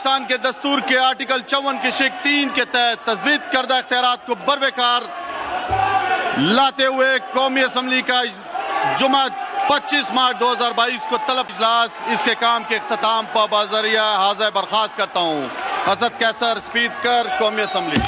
پاکستان کے دستور کے آرٹیکل 54 کی شق 3 کے تحت تجویز کردہ اختیارات کو بروقار لاتے ہوئے قومی اسمبلی کا جمعہ 25 مارچ 2022 کو طلب اجلاس اس کے کام کے اختتام پر بذریعہ حاضر برخاست کرتا ہوں۔ حضرت قیصر، اسپیکر قومی اسمبلی۔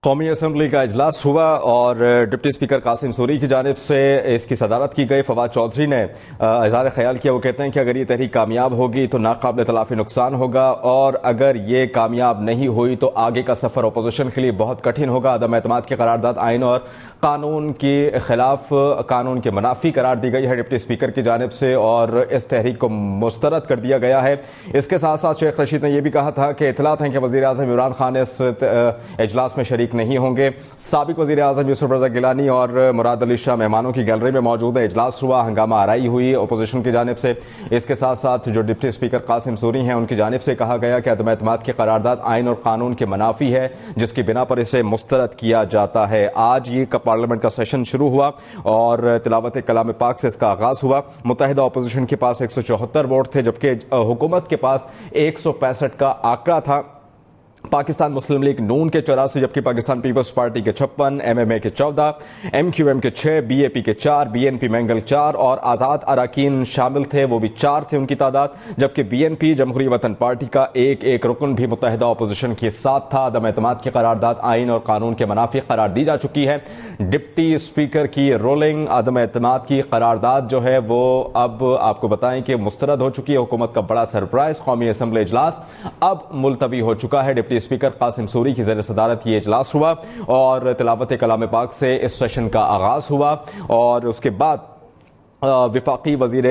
قومی اسمبلی کا اجلاس ہوا اور ڈپٹی اسپیکر قاسم سوری کی جانب سے اس کی صدارت کی گئی۔ فواد چودھری نے اظہار خیال کیا، وہ کہتے ہیں کہ اگر یہ تحریک کامیاب ہوگی تو ناقابل تلافی نقصان ہوگا، اور اگر یہ کامیاب نہیں ہوئی تو آگے کا سفر اپوزیشن کے لیے بہت کٹھن ہوگا۔ عدم اعتماد کی قرارداد آئین اور قانون کے خلاف، قانون کے منافی قرار دی گئی ہے ڈپٹی اسپیکر کی جانب سے، اور اس تحریک کو مسترد کر دیا گیا ہے۔ اس کے ساتھ ساتھ شیخ رشید نے یہ بھی کہا تھا کہ اطلاعات ہیں کہ وزیر اعظم عمران خان اس اجلاس میں شریک نہیں ہوں گے۔ سابق وزیر اعظم یوسف رضا گیلانی اور مراد علی شاہ مہمانوں کی گیلری میں موجود ہیں۔ اجلاس ہوا، ہنگامہ آرائی ہوئی اپوزیشن کی جانب سے۔ اس کے ساتھ ساتھ جو ڈپٹی اسپیکر قاسم سوری ہیں ان کی جانب سے کہا گیا کہ عدم اعتماد کی قرارداد آئین اور قانون کے منافی ہے، جس کی بنا پر اسے مسترد کیا جاتا ہے۔ آج یہ پارلیمنٹ کا سیشن شروع ہوا اور تلاوت کلام پاک سے اس کا آغاز ہوا۔ متحدہ اپوزیشن کے پاس 174 ووٹ تھے، جبکہ حکومت کے پاس 165 کا آنکڑا تھا۔ پاکستان مسلم لیگ نون کے 84، جبکہ پاکستان پیپلز پارٹی کے 56، ایم ایم اے کے 14، ایم کیو ایم کے 6، بی اے پی کے 4، بی این پی مینگل 4 اور آزاد اراکین شامل تھے، وہ بھی 4 تھے ان کی تعداد، جبکہ بی این پی جمہوری وطن پارٹی کا ایک رکن بھی متحدہ اپوزیشن کے ساتھ تھا۔ عدم اعتماد کی قرارداد آئین اور قانون کے منافی قرار دی جا چکی ہے۔ ڈپٹی اسپیکر کی رولنگ عدم اعتماد کی قرارداد جو ہے وہ اب آپ کو بتائیں کہ مسترد ہو چکی ہے۔ حکومت کا بڑا سرپرائز، قومی اسمبلی اجلاس اب ملتوی ہو چکا ہے۔ ڈپٹی اسپیکر قاسم سوری کی زیر صدارت یہ اجلاس ہوا اور تلاوت کلام پاک سے اس سیشن کا آغاز ہوا، اور اس کے بعد وفاقی وزیر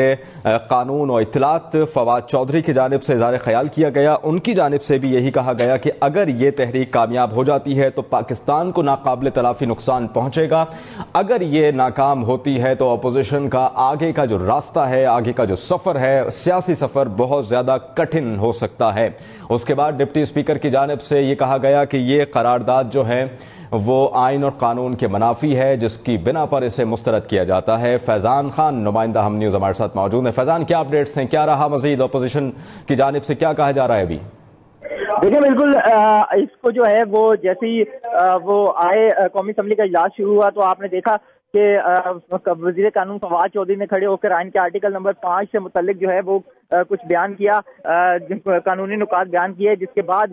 قانون و اطلاعات فواد چودھری کی جانب سے اظہار خیال کیا گیا۔ ان کی جانب سے بھی یہی کہا گیا کہ اگر یہ تحریک کامیاب ہو جاتی ہے تو پاکستان کو ناقابل تلافی نقصان پہنچے گا، اگر یہ ناکام ہوتی ہے تو اپوزیشن کا آگے کا جو راستہ ہے، آگے کا جو سفر ہے، سیاسی سفر بہت زیادہ کٹھن ہو سکتا ہے۔ اس کے بعد ڈپٹی اسپیکر کی جانب سے یہ کہا گیا کہ یہ قرارداد جو ہے وہ آئین اور قانون کے منافی ہے، جس کی بنا پر اسے مسترد کیا جاتا ہے۔ فیضان خان نمائندہ ہم نیوز ہمارے ساتھ موجود ہیں۔ فیضان، کیا اپڈیٹس ہیں؟ کیا رہا مزید؟ اپوزیشن کی جانب سے کیا کہا جا رہا ہے ابھی؟ دیکھیں، بالکل اس کو جو ہے وہ جیسے ہی وہ آئے قومی اسمبلی کا اجلاس شروع ہوا تو آپ نے دیکھا کہ وزیر قانون فواد چودھری نے کھڑے ہو کر آئین کے آرٹیکل نمبر 5 سے متعلق جو ہے وہ کچھ بیان کیا، قانونی نکات بیان کیے، جس کے بعد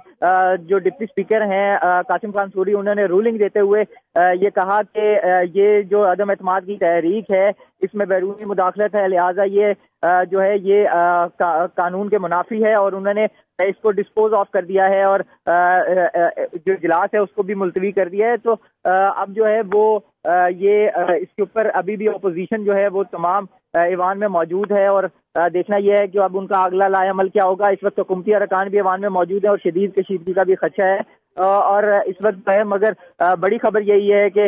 جو ڈپٹی اسپیکر ہیں قاسم خان سوری، انہوں نے رولنگ دیتے ہوئے یہ کہا کہ یہ جو عدم اعتماد کی تحریک ہے اس میں بیرونی مداخلت ہے، لہٰذا یہ جو ہے یہ قانون کے منافی ہے، اور انہوں نے اس کو ڈسپوز آف کر دیا ہے اور جو اجلاس ہے اس کو بھی ملتوی کر دیا ہے۔ تو اب جو ہے وہ یہ اس کے اوپر ابھی بھی اپوزیشن جو ہے وہ تمام ایوان میں موجود ہے، اور دیکھنا یہ ہے کہ اب ان کا اگلا لائحہ عمل کیا ہوگا۔ اس وقت حکومتی ارکان بھی ایوان میں موجود ہیں اور شدید کشیدگی کا بھی خدشہ ہے، اور اس وقت ہے، مگر بڑی خبر یہی ہے کہ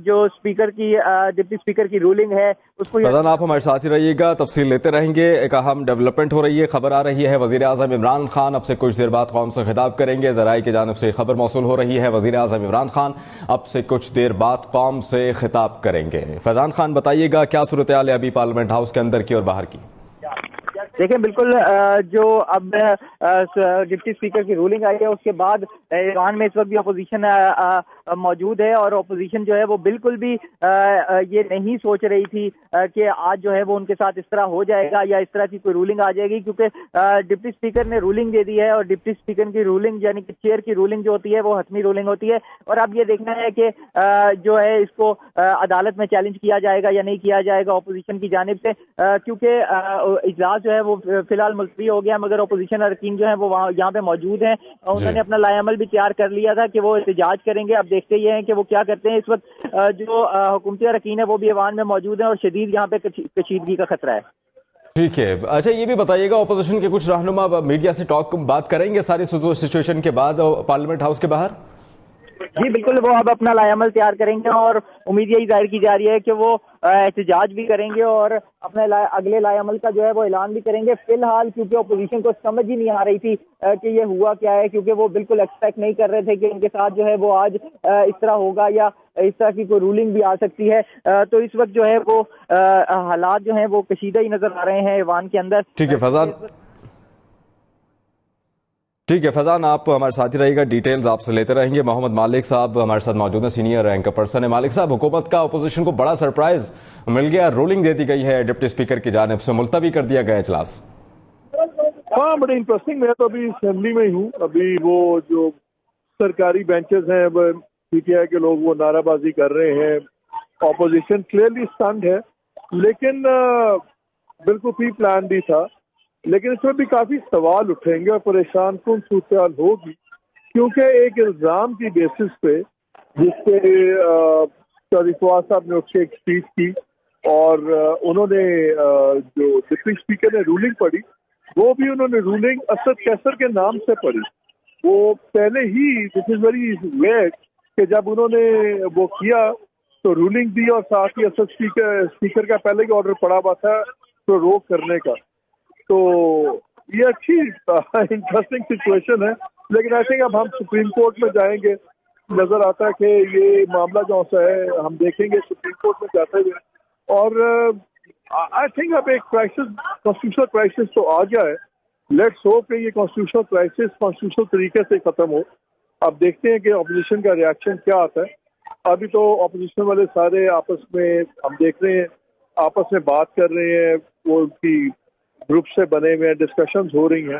جو اسپیکر کی ڈپٹی اسپیکر کی رولنگ ہے اس کو فیضان، آپ ہمارے ساتھ ہی رہیے گا، تفصیل لیتے رہیں گے۔ ایک اہم ڈیولپمنٹ ہو رہی ہے، خبر آ رہی ہے وزیر اعظم عمران خان اب سے کچھ دیر بعد قوم سے خطاب کریں گے۔ ذرائع کی جانب سے خبر موصول ہو رہی ہے، وزیر اعظم عمران خان اب سے کچھ دیر بعد قوم سے خطاب کریں گے۔ فیضان خان، بتائیے گا کیا صورتحال ہے ابھی پارلیمنٹ ہاؤس کے اندر کی اور باہر کی؟ دیکھیں، بالکل جو اب ڈپٹی اسپیکر کی رولنگ آئی ہے اس کے بعد ایوان میں اس وقت بھی اپوزیشن موجود ہے، اور اپوزیشن جو ہے وہ بالکل بھی یہ نہیں سوچ رہی تھی کہ آج جو ہے وہ ان کے ساتھ اس طرح ہو جائے گا یا اس طرح کی کوئی رولنگ آ جائے گی، کیونکہ ڈپٹی اسپیکر نے رولنگ دے دی ہے، اور ڈپٹی اسپیکر کی رولنگ یعنی کہ چیئر کی رولنگ جو ہوتی ہے وہ حتمی رولنگ ہوتی ہے، اور اب یہ دیکھنا ہے کہ جو ہے اس کو عدالت میں چیلنج کیا جائے گا یا نہیں کیا جائے گا اپوزیشن کی جانب سے، کیونکہ اجلاس جو ہے وہ فی الحال ملتوی ہو گیا، مگر اپوزیشن ارکین جو ہیں وہ یہاں پہ موجود ہیں، انہوں نے اپنا لائحہ عمل بھی تیار کر لیا تھا کہ وہ احتجاج کریں گے۔ اب دیکھتے یہ ہیں کہ وہ کیا کرتے ہیں۔ اس وقت جو حکومتی ارکین ہے وہ بھی ایوان میں موجود ہیں اور شدید یہاں پہ کشیدگی کا خطرہ ہے۔ ٹھیک ہے، اچھا یہ بھی بتائیے گا، اپوزیشن کے کچھ رہنما میڈیا سے بات کریں گے ساری سچویشن کے بعد پارلیمنٹ ہاؤس کے باہر؟ جی بالکل، وہ اب اپنا لائحہ عمل تیار کریں گے، اور امید یہی ظاہر کی جا رہی ہے کہ وہ احتجاج بھی کریں گے اور اپنے اگلے لائحہ عمل کا جو ہے وہ اعلان بھی کریں گے۔ فی الحال کیونکہ اپوزیشن کو سمجھ ہی نہیں آ رہی تھی کہ یہ ہوا کیا ہے، کیونکہ وہ بالکل ایکسپیکٹ نہیں کر رہے تھے کہ ان کے ساتھ جو ہے وہ آج اس طرح ہوگا یا اس طرح کی کوئی رولنگ بھی آ سکتی ہے، تو اس وقت جو ہے وہ حالات جو ہیں وہ کشیدہ ہی نظر آ رہے ہیں ایوان کے اندر۔ ٹھیک ہے فیضان، ٹھیک ہے فیضان، آپ ہمارے ساتھ ہی رہیے گا، ڈیٹیلز آپ سے لیتے رہیں گے۔ محمد مالک صاحب ہمارے ساتھ موجود ہیں، سینئر اینکر پرسن ہے۔ مالک صاحب، حکومت کا اپوزیشن کو بڑا سرپرائز مل گیا، رولنگ دے دی گئی ہے ڈپٹی اسپیکر کی جانب سے، ملتوی کر دیا گیا اجلاس۔ ہاں بڑی انٹرسٹنگ، میں تو ابھی اسمبلی میں ہی ہوں۔ ابھی وہ جو سرکاری بینچز ہیں وہ پی ٹی آئی کے لوگ وہ نعرہ بازی کر رہے ہیں، اپوزیشن کلیئرلی اسٹنڈ ہے، لیکن بالکل پری پلان بھی تھا، لیکن اس میں بھی کافی سوال اٹھیں گے اور پریشان کن صورتحال ہوگی، کیونکہ ایک الزام کی بیسس پہ جس پہ چودھری فواد صاحب نے اٹھ کے ایک اسپیچ کی اور انہوں نے جو ڈپٹی اسپیکر نے رولنگ پڑھی، وہ بھی انہوں نے رولنگ اسد کیسر کے نام سے پڑھی۔ وہ پہلے ہی دس از ویری ویئرڈ کہ جب انہوں نے وہ کیا تو رولنگ دی اور ساتھ ہی اسد اسپیکر کا پہلے ہی آرڈر پڑا ہوا تھا تو روک کرنے کا۔ تو یہ اچھی انٹرسٹنگ سچویشن ہے، لیکن آئی تھنک اب ہم سپریم کورٹ میں جائیں گے، نظر آتا ہے کہ یہ معاملہ جو ہے ہم دیکھیں گے سپریم کورٹ میں جاتے ہوئے، اور آئی تھنک اب ایک کرائسس، کانسٹیٹیوشنل کرائسس تو آ گیا ہے۔ لیٹس ہوپ کہ یہ کانسٹیٹیوشنل کرائسس کانسٹیٹیوشنل طریقے سے ختم ہو۔ اب دیکھتے ہیں کہ اپوزیشن کا ریئیکشن کیا آتا ہے۔ ابھی تو اپوزیشن والے سارے آپس میں ہم دیکھ رہے ہیں، آپس میں بات کر رہے ہیں، وہ ان کی گروپ سے بنے ہوئے ہیں، ڈسکشنز ہو رہی ہیں،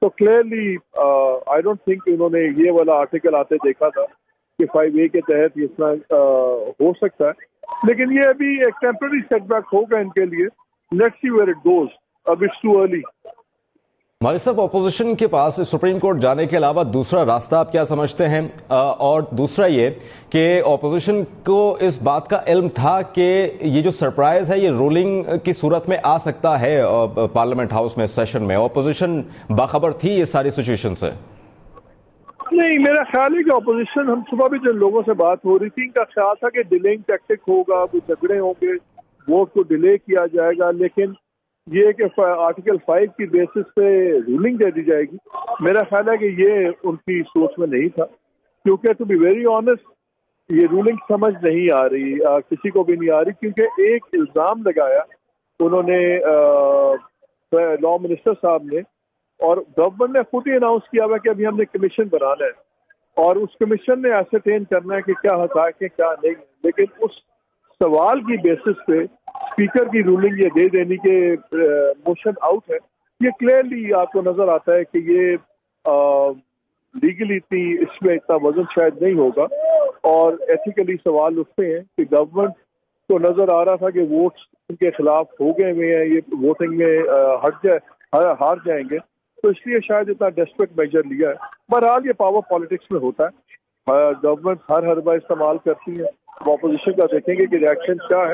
تو کلیئرلی آئی ڈونٹ تھنک انہوں نے یہ والا آرٹیکل آتے دیکھا تھا کہ 5A کے تحت اس طرح ہو سکتا ہے، لیکن یہ ابھی ایک ٹیمپرری سیٹ بیک ہوگا ان کے لیے۔ Let's see where it goes, اب اٹس ٹو ارلی۔ مالک صاحب، اپوزیشن کے پاس سپریم کورٹ جانے کے علاوہ دوسرا راستہ آپ کیا سمجھتے ہیں؟ اور دوسرا یہ کہ اپوزیشن کو اس بات کا علم تھا کہ یہ جو سرپرائز ہے یہ رولنگ کی صورت میں آ سکتا ہے پارلیمنٹ ہاؤس میں سیشن میں، اپوزیشن باخبر تھی اس ساری سچویشن سے؟ نہیں، میرا خیال ہے کہ اپوزیشن، ہم صبح بھی جن لوگوں سے بات ہو رہی تھی، ان کا خیال تھا کہ ڈیلنگ ٹیکٹک ہوگا، وہ جھگڑے ہوں گے، ووٹ کو ڈیلے کیا جائے گا، لیکن یہ کہ آرٹیکل 5 کی بیسس پہ رولنگ دے دی جائے گی، میرا خیال ہے کہ یہ ان کی سوچ میں نہیں تھا، کیونکہ ٹو بی ویری آنیسٹ یہ رولنگ سمجھ نہیں آ رہی، کسی کو بھی نہیں آ رہی، کیونکہ ایک الزام لگایا انہوں نے لا منسٹر صاحب نے، اور گورنمنٹ نے خود ہی اناؤنس کیا ہوا کہ ابھی ہم نے کمیشن بنانا ہے اور اس کمیشن نے ایسرٹین کرنا ہے کہ کیا حقائق ہے کیا نہیں، لیکن اس سوال کی بیسس پہ اسپیکر کی رولنگ یہ دے دینی کہ موشن آؤٹ ہے، یہ کلیئرلی آپ کو نظر آتا ہے کہ یہ لیگلی اتنی اس میں اتنا وزن شاید نہیں ہوگا، اور ایتھیکلی سوال اٹھتے ہیں کہ گورنمنٹ کو نظر آ رہا تھا کہ ووٹس ان کے خلاف ہو گئے ہوئے ہیں، یہ ووٹنگ میں ہار جائیں گے، تو اس لیے شاید اتنا ڈیسپریٹ میجر لیا ہے۔ بہرحال یہ پاور پالیٹکس میں ہوتا ہے، گورنمنٹ ہر حربہ استعمال کرتی ہے، وہ اپوزیشن کا دیکھیں گے کہ ریئیکشن کیا ہے،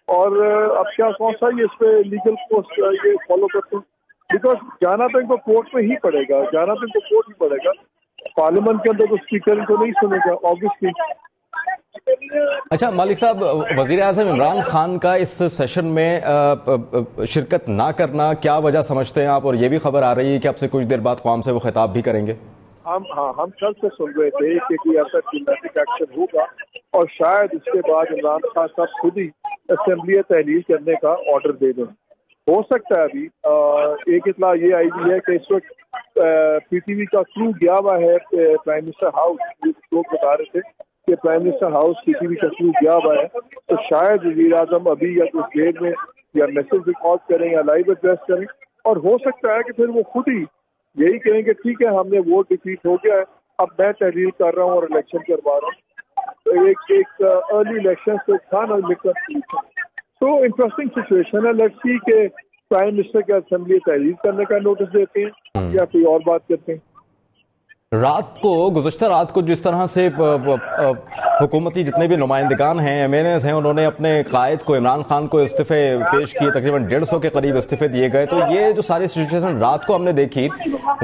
اور اب کیا کون سا یہ اس پہ لیگل کوسٹ یہ فالو کرتے ہیں، بیکاز جانا تو ان کو کورٹ میں ہی پڑے گا، جانا تو ان کو کورٹ ہی پڑے گا، پارلیمنٹ کے اندر تو اسپیکر ان کو نہیں سنے گا آبویسلی۔ اچھا مالک صاحب، وزیر اعظم عمران خان کا اس سیشن میں شرکت نہ کرنا کیا وجہ سمجھتے ہیں آپ؟ اور یہ بھی خبر آ رہی ہے کہ اب سے کچھ دیر بعد قوم سے وہ خطاب بھی کریں گے۔ ہم کل سے سن رہے تھے کہ کوئی ایسا ڈپلومیٹک ایکشن ہوگا، اور شاید اس کے بعد عمران خان صاحب خود ہی اسمبلی تحلیل کرنے کا آرڈر دے دیں، ہو سکتا ہے۔ ابھی ایک اطلاع یہ آئی ہوئی ہے کہ اس وقت پی ٹی وی کا کرو گیا ہوا ہے پرائم منسٹر ہاؤس، لوگ بتا رہے تھے کہ prime minister house P T V کا کرو گیا ہوا ہے، تو شاید وزیر اعظم ابھی یا کچھ دیر میں یا میسج ریکارڈ کریں یا لائیو ایڈریس کریں، اور ہو سکتا ہے کہ پھر وہ خود ہی یہی کہیں کہ ٹھیک ہے ہم نے ووٹ ڈیفیٹ ہو گیا ہے، اب میں تحلیل کر رہا ہوں اور الیکشن کروا رہا ہوں، ایک ارلی الیکشن سے تھا نا لکھن، تو انٹرسٹنگ سچویشن ہے۔ لیٹس سی کہ پرائم منسٹر کے اسمبلی تحلیل کرنے کا نوٹس دیتے ہیں یا کوئی اور بات کرتے ہیں۔ گزشتہ رات کو جس طرح سے حکومتی جتنے بھی نمائندگان ہیں، ایم این ایز ہیں، انہوں نے اپنے قائد کو عمران خان کو استعفے پیش کیے، تقریباً 150 کے قریب استعفے دیے گئے، تو یہ جو ساری سچویشن رات کو ہم نے دیکھی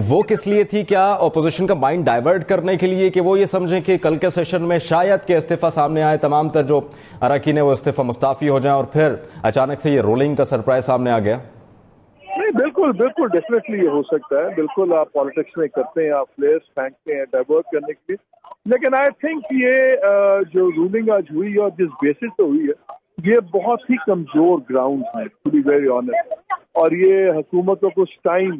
وہ کس لیے تھی؟ کیا اپوزیشن کا مائنڈ ڈائیورٹ کرنے کے لیے کہ وہ یہ سمجھیں کہ کل کے سیشن میں شاید کہ استعفیٰ سامنے آئے، تمام تر جو اراکین ہیں وہ استعفیٰ مستعفی ہو جائیں، اور پھر اچانک سے یہ رولنگ کا سرپرائز سامنے آ گیا؟ نہیں، بالکل ڈیفینیٹلی یہ ہو سکتا ہے، بالکل آپ پالیٹکس میں کرتے ہیں، آپ پلیئرس پھینکتے ہیں ڈائیورٹ کرنے کے لیے، لیکن آئی تھنک یہ جو رولنگ آج ہوئی ہے اور جس بیسس پہ ہوئی ہے یہ بہت ہی کمزور گراؤنڈ ہے ٹو بی ویری آنیسٹ، اور یہ حکومت کو کچھ ٹائم